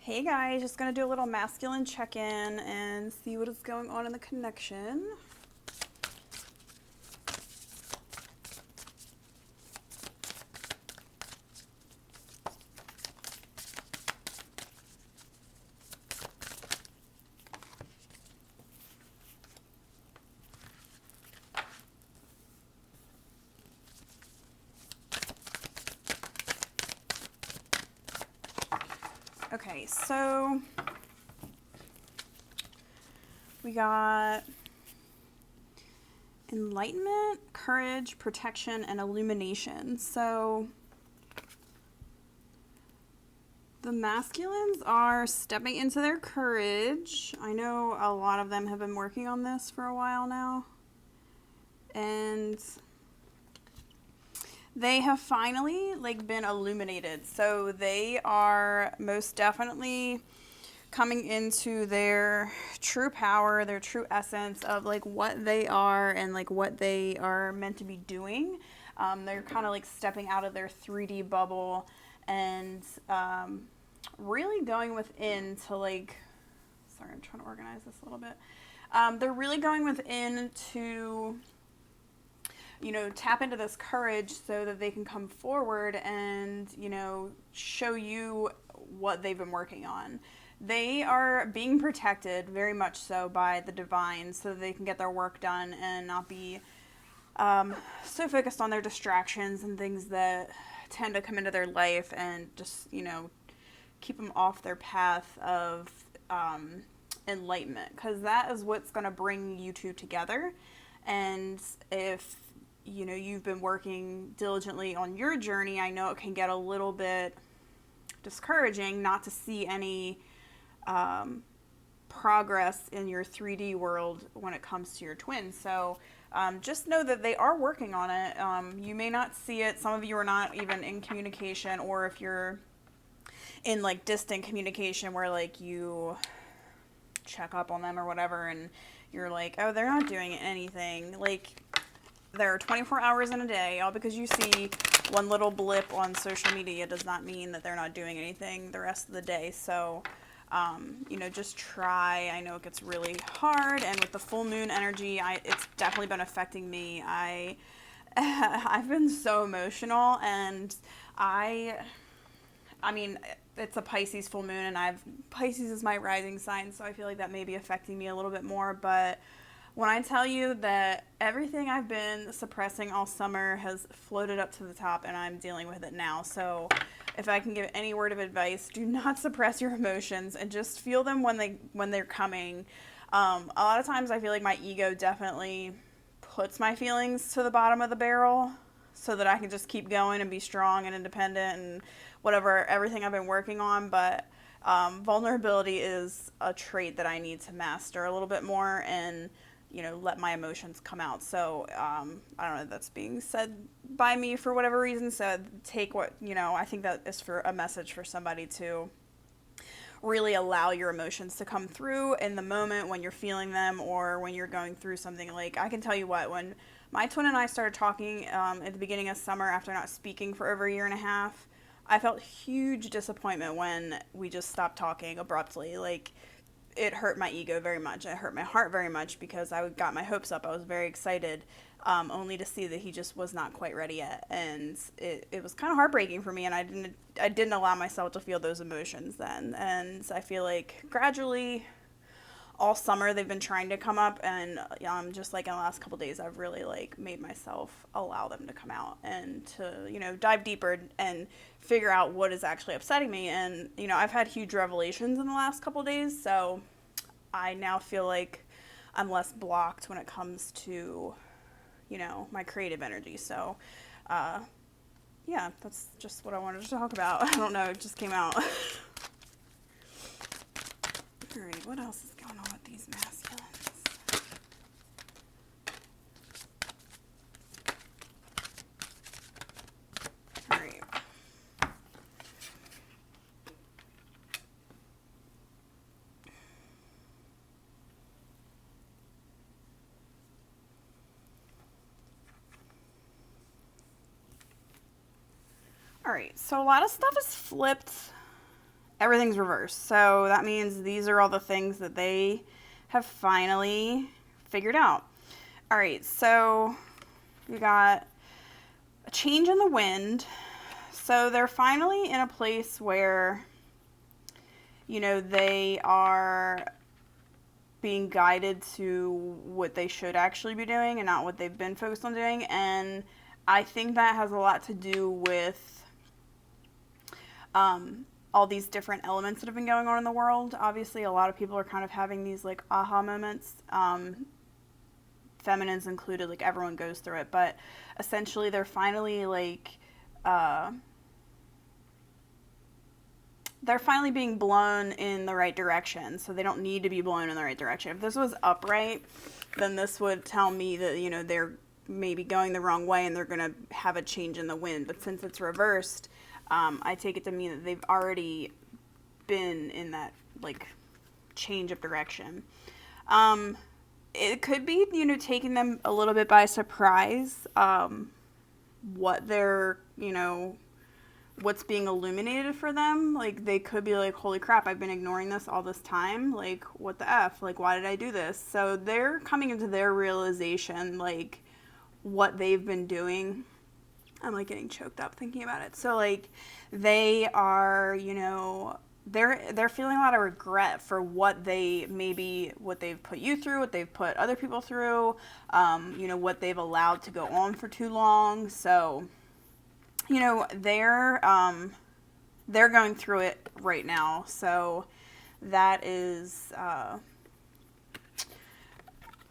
Hey guys, just gonna do a little masculine check-in and see what is going on in the connection. Okay, so we got enlightenment, courage, protection, and illumination. So the masculines are stepping into their courage. I know a lot of them have been working on this for a while now. And they have finally been illuminated. So they are most definitely coming into their true power, their true essence of what they are and what they are meant to be doing. They're kind of stepping out of their 3D bubble and really going within to sorry, I'm trying to organize this a little bit. They're really going within to tap into this courage so that they can come forward and, show you what they've been working on. They are being protected very much so by the divine so that they can get their work done and not be so focused on their distractions and things that tend to come into their life and just, keep them off their path of enlightenment, because that is what's going to bring you two together. And if you've been working diligently on your journey, I know it can get a little bit discouraging not to see any progress in your 3D world when it comes to your twin. So just know that they are working on it. You may not see it. Some of you are not even in communication, or if you're in distant communication where you check up on them or whatever and you're oh, they're not doing anything. There are 24 hours in a day. All because you see one little blip on social media does not mean that they're not doing anything the rest of the day. So, just try. I know it gets really hard, and with the full moon energy, it's definitely been affecting me. I've been so emotional, and I mean, it's a Pisces full moon, and Pisces is my rising sign, so I feel like that may be affecting me a little bit more, but when I tell you that everything I've been suppressing all summer has floated up to the top and I'm dealing with it now. So if I can give any word of advice, do not suppress your emotions and just feel them when they're coming. A lot of times I feel like my ego definitely puts my feelings to the bottom of the barrel so that I can just keep going and be strong and independent and everything I've been working on. But vulnerability is a trait that I need to master a little bit more and let my emotions come out. So, I don't know if that's being said by me for whatever reason. So take what, I think that is for a message for somebody to really allow your emotions to come through in the moment when you're feeling them or when you're going through something. I can tell you what, when my twin and I started talking at the beginning of summer after not speaking for over a year and a half, I felt huge disappointment when we just stopped talking abruptly. It hurt my ego very much. It hurt my heart very much because I got my hopes up. I was very excited, only to see that he just was not quite ready yet. And it was kind of heartbreaking for me, and I didn't allow myself to feel those emotions then. And I feel like gradually all summer they've been trying to come up, and just in the last couple days I've really made myself allow them to come out and to dive deeper and figure out what is actually upsetting me. And I've had huge revelations in the last couple days, so I now feel like I'm less blocked when it comes to my creative energy. So yeah, that's just what I wanted to talk about. I don't know, it just came out. Alright, what else is going on with these masculines? Alright. Alright, so a lot of stuff is flipped everything's reversed. So that means these are all the things that they have finally figured out. All right, so we got a change in the wind. So they're finally in a place where, they are being guided to what they should actually be doing and not what they've been focused on doing. And I think that has a lot to do with all these different elements that have been going on in the world. Obviously, a lot of people are kind of having these like aha moments. Feminines included, like everyone goes through it, but essentially they're finally they're finally being blown in the right direction, so they don't need to be blown in the right direction. If this was upright, then this would tell me that, they're maybe going the wrong way and they're going to have a change in the wind. But since it's reversed, I take it to mean that they've already been in that, change of direction. It could be, taking them a little bit by surprise, what they're, what's being illuminated for them. Like, they could be like, holy crap, I've been ignoring this all this time. Like, what the F? Like, why did I do this? So they're coming into their realization, what they've been doing. I'm, getting choked up thinking about it. So, they are, they're feeling a lot of regret for what they've put you through, what they've put other people through, what they've allowed to go on for too long. So, they're going through it right now. So that is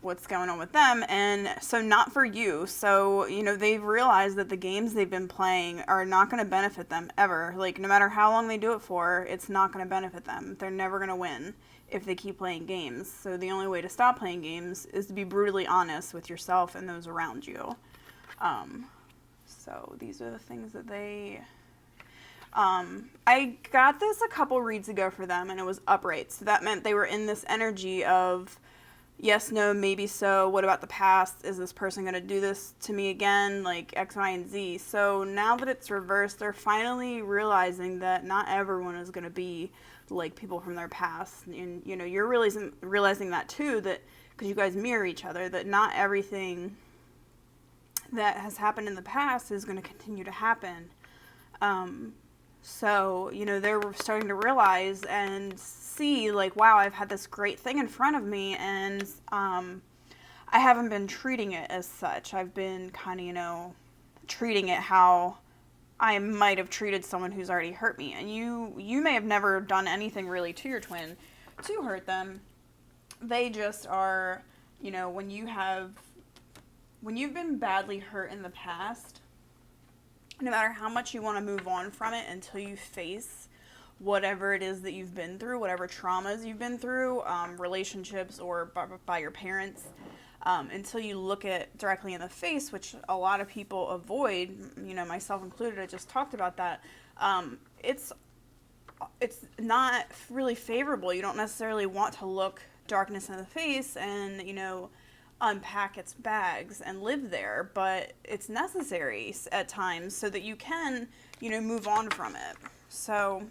what's going on with them. And so not for you. So, they've realized that the games they've been playing are not going to benefit them ever. No matter how long they do it for, it's not going to benefit them. They're never going to win if they keep playing games. So the only way to stop playing games is to be brutally honest with yourself and those around you. So these are the things that I got this a couple reads ago for them, and it was upright. So that meant they were in this energy of yes, no, maybe so. What about the past? Is this person going to do this to me again? X, Y, and Z. So now that it's reversed, they're finally realizing that not everyone is going to be like people from their past. And, you're realizing that too, that because you guys mirror each other, that not everything that has happened in the past is going to continue to happen. So, they're starting to realize and see, wow, I've had this great thing in front of me, and I haven't been treating it as such. I've been kind of, treating it how I might have treated someone who's already hurt me. And you may have never done anything really to your twin to hurt them. They just are, when you've been badly hurt in the past, no matter how much you want to move on from it until you face whatever it is that you've been through, whatever traumas you've been through, relationships or by your parents, until you look it directly in the face, which a lot of people avoid, myself included, I just talked about that, it's not really favorable. You don't necessarily want to look darkness in the face and, unpack its bags and live there, but it's necessary at times so that you can, move on from it. So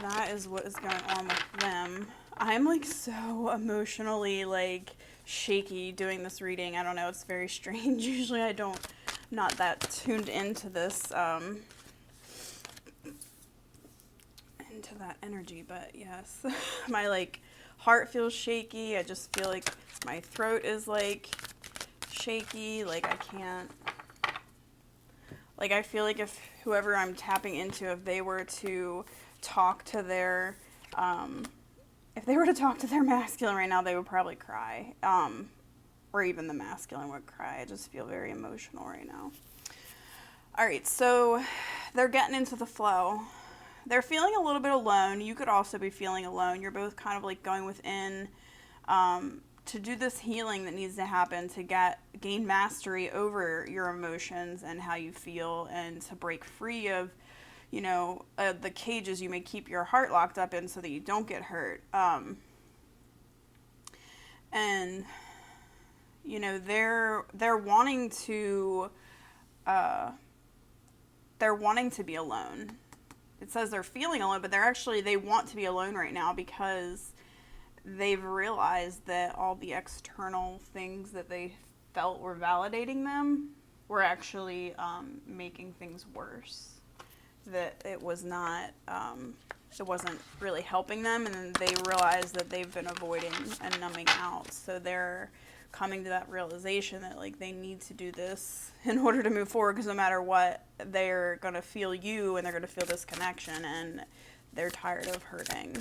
that is what is going on with them. I'm so emotionally shaky doing this reading. I don't know, it's very strange. Usually I'm not that tuned into this into that energy, but yes. My heart feels shaky. I just feel like my throat is shaky. I can't, I feel like if whoever I'm tapping into, if they were to talk to their masculine right now, they would probably cry, or even the masculine would cry. I just feel very emotional right now. All right, so they're getting into the flow. They're feeling a little bit alone. You could also be feeling alone. You're both kind of going within to do this healing that needs to happen to gain mastery over your emotions and how you feel, and to break free of, the cages you may keep your heart locked up in so that you don't get hurt. And, they're wanting to be alone. it says they're feeling alone, but they want to be alone right now because they've realized that all the external things that they felt were validating them were actually making things worse. That it wasn't really helping them, and then they realized that they've been avoiding and numbing out. So they're coming to that realization that like they need to do this in order to move forward, because no matter what, they're going to feel you and they're going to feel this connection, and they're tired of hurting.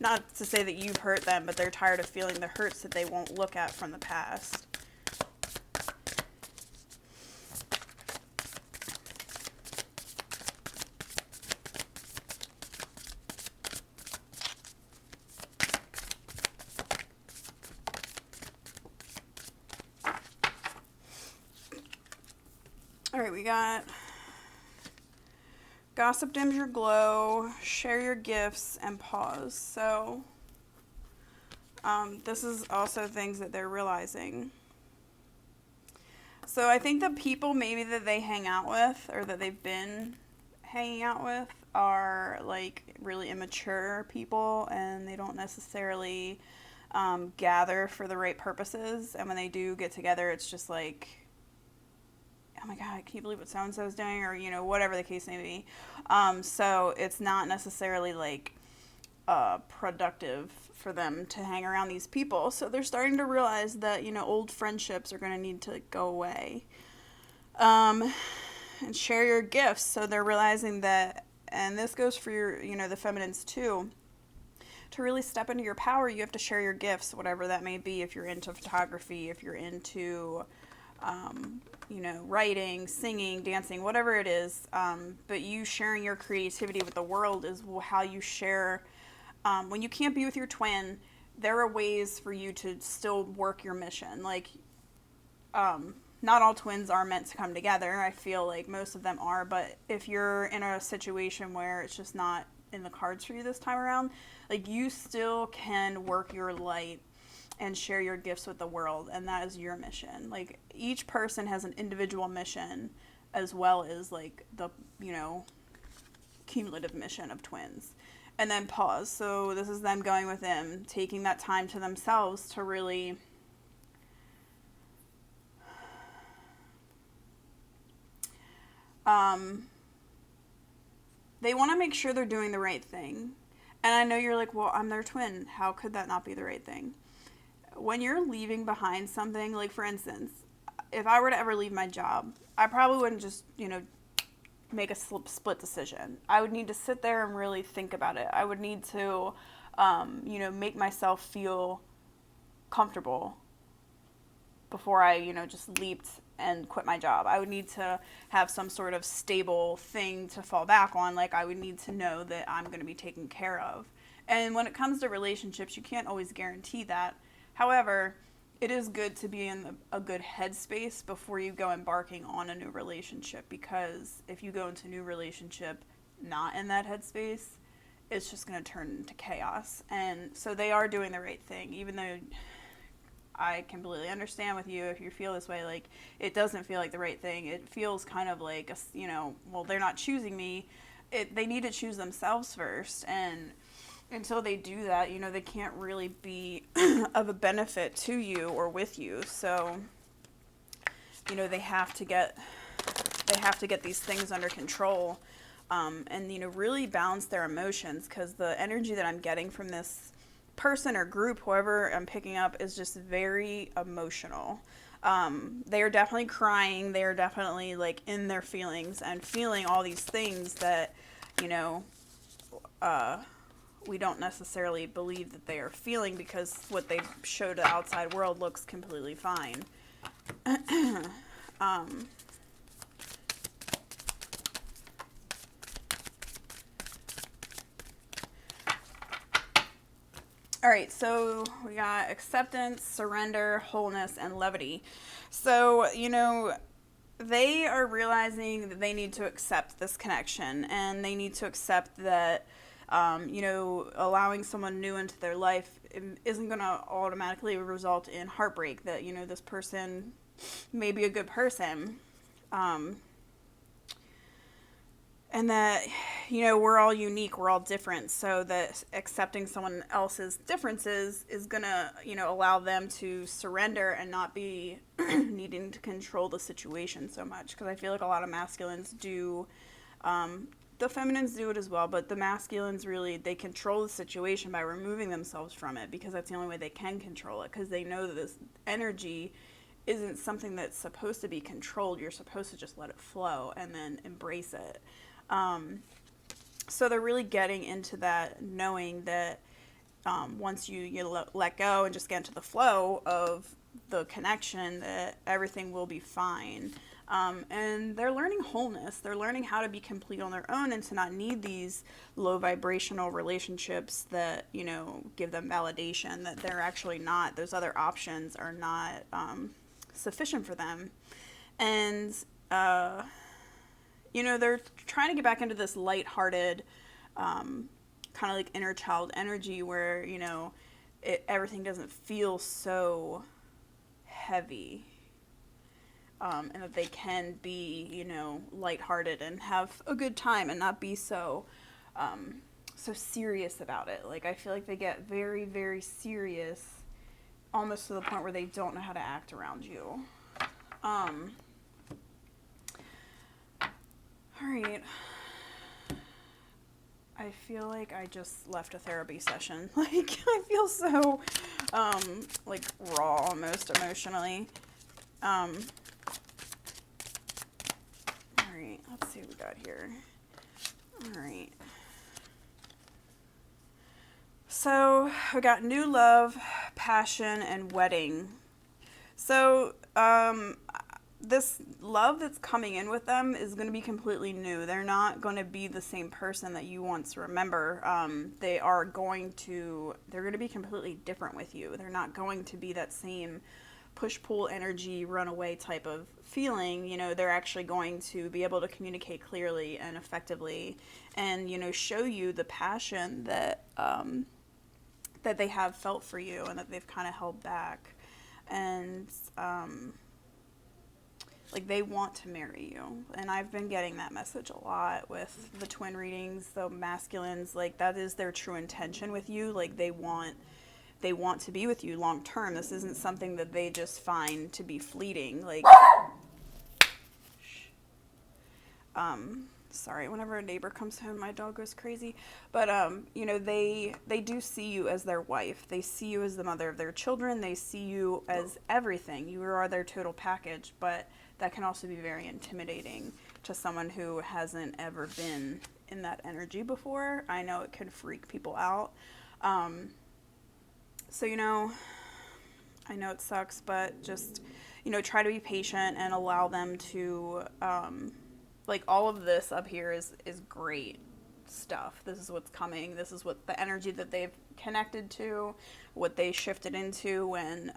Not to say that you've hurt them, but they're tired of feeling the hurts that they won't look at from the past. All right, we got gossip dims your glow, share your gifts, and pause. So this is also things that they're realizing. So I think the people maybe that they hang out with, or that they've been hanging out with, are like really immature people, and they don't necessarily gather for the right purposes. And when they do get together, it's just like, oh my God, can you believe what so-and-so is doing? Or, you know, whatever the case may be. So it's not necessarily like productive for them to hang around these people. So they're starting to realize that, you know, old friendships are going to need to go away. And share your gifts. So they're realizing that, and this goes for your, you know, the feminines too. To really step into your power, you have to share your gifts, whatever that may be. If you're into photography, if you're into you know, writing, singing, dancing, whatever it is, but you sharing your creativity with the world is how you share. When you can't be with your twin, there are ways for you to still work your mission. Like, not all twins are meant to come together. I feel like most of them are, but if you're in a situation where it's just not in the cards for you this time around, like, you still can work your light and share your gifts with the world, and that is your mission. Like, each person has an individual mission, as well as like the, you know, cumulative mission of twins. And then pause. So this is them going with them, taking that time to themselves to really they want to make sure they're doing the right thing. And I know you're like, well, I'm their twin. How could that not be the right thing? When you're leaving behind something, like for instance, if I were to ever leave my job, I probably wouldn't just, you know, make a split decision. I would need to sit there and really think about it. I would need to, you know, make myself feel comfortable before I, you know, just leaped and quit my job. I would need to have some sort of stable thing to fall back on. Like, I would need to know that I'm going to be taken care of. And when it comes to relationships, you can't always guarantee that. However, it is good to be in a good headspace before you go embarking on a new relationship, because if you go into a new relationship not in that headspace, it's just going to turn into chaos. And so they are doing the right thing, even though I completely understand with you if you feel this way. Like, it doesn't feel like the right thing. It feels kind of like, you know, well, they're not choosing me. They need to choose themselves first, and until they do that, you know, they can't really be of a benefit to you or with you. So, you know, they have to get these things under control, and, you know, really balance their emotions, because the energy that I'm getting from this person or group, whoever I'm picking up, is just very emotional. They are definitely crying. They are definitely like in their feelings and feeling all these things that, you know, we don't necessarily believe that they are feeling, because what they show to the outside world looks completely fine. All right, so we got acceptance, surrender, wholeness, and levity. So, you know, they are realizing that they need to accept this connection, and they need to accept that, you know, allowing someone new into their life isn't going to automatically result in heartbreak, that, you know, this person may be a good person. And that, we're all unique, we're all different, so that accepting someone else's differences is gonna, allow them to surrender and not be needing to control the situation so much. Because I feel like a lot of masculines do, the feminines do it as well, but the masculines really, they control the situation by removing themselves from it, because that's the only way they can control it, because they know that this energy isn't something that's supposed to be controlled. You're supposed to just let it flow and then embrace it. So they're really getting into that, knowing that once you let go and just get into the flow of the connection, that everything will be fine. And they're learning wholeness. They're learning how to be complete on their own and to not need these low vibrational relationships that, give them validation, that they're actually not, those other options are not sufficient for them. And, they're trying to get back into this lighthearted, kind of like inner child energy where, everything doesn't feel so heavy. And that they can be, lighthearted and have a good time and not be so serious about it. Like, I feel like they get very, very serious, almost to the point where they don't know how to act around you. All right. I feel like I just left a therapy session. Like, I feel so, raw almost emotionally. All right, let's see what we got here. All right. So, we got new love, passion, and wedding. So, this love that's coming in with them is going to be completely new. They're not going to be the same person that you once remember. They're going to be completely different with you. They're not going to be that same push-pull energy, runaway type of feeling. They're actually going to be able to communicate clearly and effectively and, show you the passion that, that they have felt for you and that they've kind of held back. And, they want to marry you. And I've been getting that message a lot with the twin readings, the masculines. That is their true intention with you. They want to be with you long term. This isn't something that they just find to be fleeting. Sorry, whenever a neighbor comes home, my dog goes crazy. But, they do see you as their wife. They see you as the mother of their children. They see you as everything. You are their total package. But that can also be very intimidating to someone who hasn't ever been in that energy before. I know it can freak people out. So, I know it sucks, but just, try to be patient and allow them to, all of this up here is great stuff. This is what's coming. This is what the energy that they've connected to, what they shifted into when,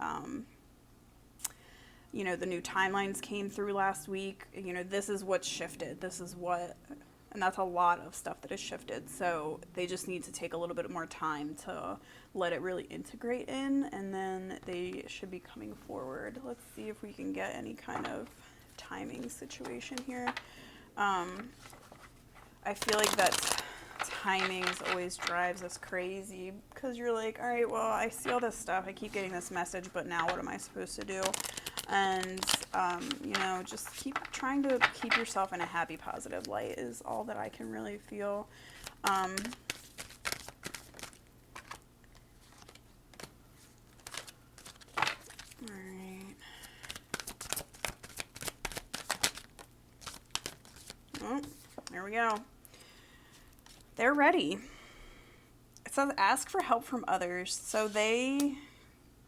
the new timelines came through last week. This is what's shifted. And that's a lot of stuff that has shifted. So they just need to take a little bit more time to let it really integrate in, and then they should be coming forward. Let's see if we can get any kind of timing situation here. I feel like that timings always drives us crazy because you're like, all right, well, I see all this stuff. I keep getting this message, but now what am I supposed to do? And, just keep trying to keep yourself in a happy, positive light is all that I can really feel. All right. Oh, there we go. They're ready. It says ask for help from others. So they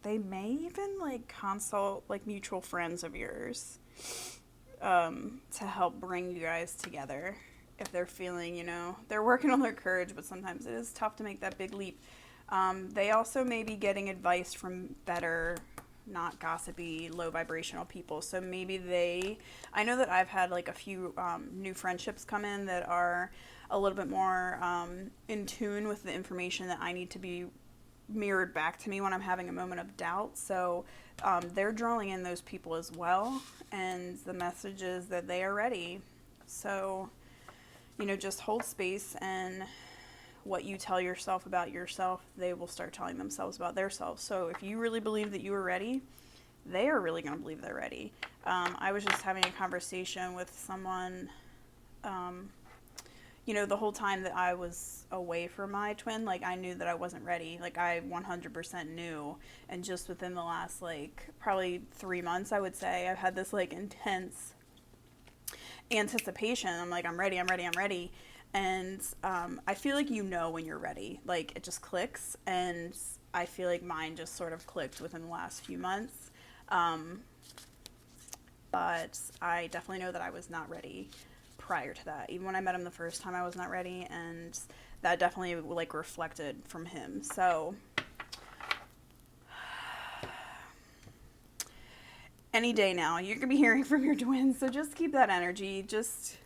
may even consult mutual friends of yours to help bring you guys together if they're feeling, they're working on their courage, but sometimes it is tough to make that big leap. They also may be getting advice from better, not gossipy, low vibrational people. So maybe I know that I've had a few new friendships come in that are a little bit more in tune with the information that I need to be mirrored back to me when I'm having a moment of doubt. So they're drawing in those people as well, and the message is that they are ready. So you know, just hold space, and what you tell yourself about yourself, they will start telling themselves about their selves. So if you really believe that you are ready, they are really going to believe they're ready. I was just having a conversation with someone, you know, the whole time that I was away from my twin, like, I knew that I wasn't ready. Like, I 100% knew. And just within the last, like, probably 3 months, I would say, I've had this, like, intense anticipation. I'm like, I'm ready, I'm ready, I'm ready. And I feel like you know when you're ready. Like, it just clicks. And I feel like mine just sort of clicked within the last few months. But I definitely know that I was not ready prior to that. Even when I met him the first time, I was not ready. And that definitely, like, reflected from him. So any day now, you're going to be hearing from your twins. So just keep that energy. Just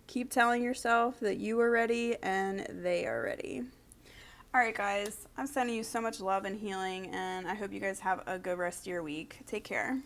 keep telling yourself that you are ready and they are ready. All right, guys. I'm sending you so much love and healing, and I hope you guys have a good rest of your week. Take care.